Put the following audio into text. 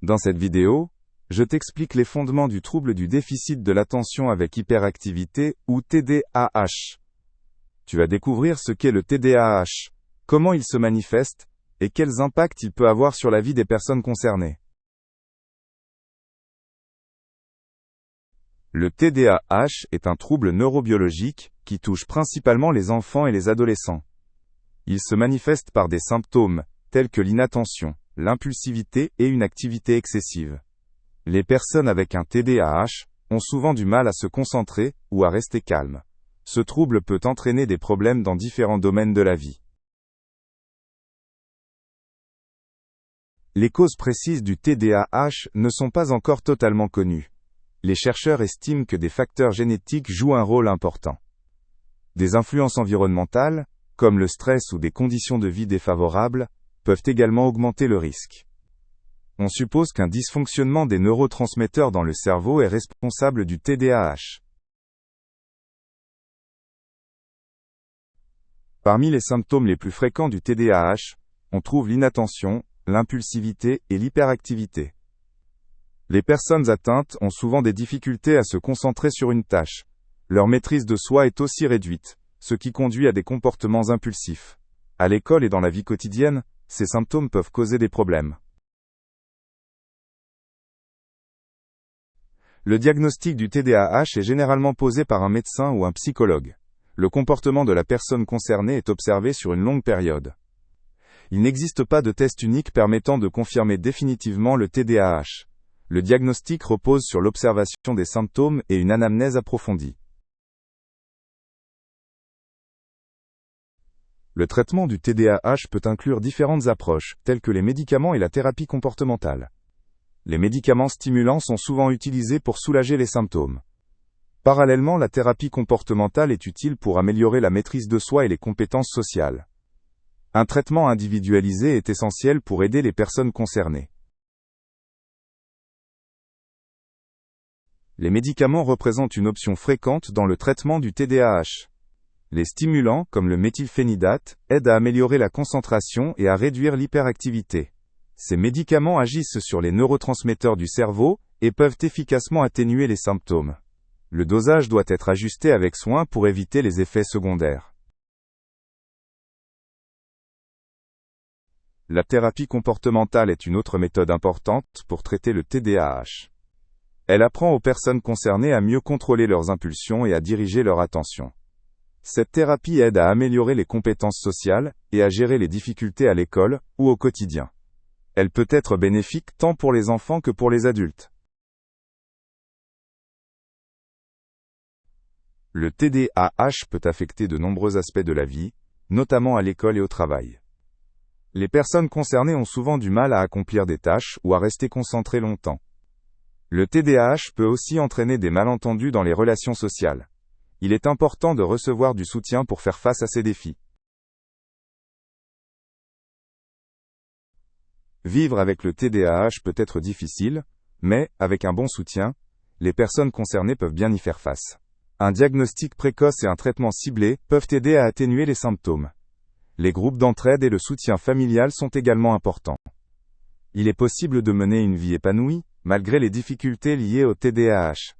Dans cette vidéo, je t'explique les fondements du trouble du déficit de l'attention avec hyperactivité ou TDAH. Tu vas découvrir ce qu'est le TDAH, comment il se manifeste, et quels impacts il peut avoir sur la vie des personnes concernées. Le TDAH est un trouble neurobiologique qui touche principalement les enfants et les adolescents. Il se manifeste par des symptômes tels que l'inattention, l'impulsivité et une activité excessive. Les personnes avec un TDAH ont souvent du mal à se concentrer ou à rester calmes. Ce trouble peut entraîner des problèmes dans différents domaines de la vie. Les causes précises du TDAH ne sont pas encore totalement connues. Les chercheurs estiment que des facteurs génétiques jouent un rôle important. Des influences environnementales, comme le stress ou des conditions de vie défavorables, peuvent également augmenter le risque. On suppose qu'un dysfonctionnement des neurotransmetteurs dans le cerveau est responsable du TDAH. Parmi les symptômes les plus fréquents du TDAH, on trouve l'inattention, l'impulsivité et l'hyperactivité. Les personnes atteintes ont souvent des difficultés à se concentrer sur une tâche. Leur maîtrise de soi est aussi réduite, ce qui conduit à des comportements impulsifs. À l'école et dans la vie quotidienne, ces symptômes peuvent causer des problèmes. Le diagnostic du TDAH est généralement posé par un médecin ou un psychologue. Le comportement de la personne concernée est observé sur une longue période. Il n'existe pas de test unique permettant de confirmer définitivement le TDAH. Le diagnostic repose sur l'observation des symptômes et une anamnèse approfondie. Le traitement du TDAH peut inclure différentes approches, telles que les médicaments et la thérapie comportementale. Les médicaments stimulants sont souvent utilisés pour soulager les symptômes. Parallèlement, la thérapie comportementale est utile pour améliorer la maîtrise de soi et les compétences sociales. Un traitement individualisé est essentiel pour aider les personnes concernées. Les médicaments représentent une option fréquente dans le traitement du TDAH. Les stimulants, comme le méthylphénidate, aident à améliorer la concentration et à réduire l'hyperactivité. Ces médicaments agissent sur les neurotransmetteurs du cerveau et peuvent efficacement atténuer les symptômes. Le dosage doit être ajusté avec soin pour éviter les effets secondaires. La thérapie comportementale est une autre méthode importante pour traiter le TDAH. Elle apprend aux personnes concernées à mieux contrôler leurs impulsions et à diriger leur attention. Cette thérapie aide à améliorer les compétences sociales et à gérer les difficultés à l'école ou au quotidien. Elle peut être bénéfique tant pour les enfants que pour les adultes. Le TDAH peut affecter de nombreux aspects de la vie, notamment à l'école et au travail. Les personnes concernées ont souvent du mal à accomplir des tâches ou à rester concentrées longtemps. Le TDAH peut aussi entraîner des malentendus dans les relations sociales. Il est important de recevoir du soutien pour faire face à ces défis. Vivre avec le TDAH peut être difficile, mais, avec un bon soutien, les personnes concernées peuvent bien y faire face. Un diagnostic précoce et un traitement ciblé peuvent aider à atténuer les symptômes. Les groupes d'entraide et le soutien familial sont également importants. Il est possible de mener une vie épanouie, malgré les difficultés liées au TDAH.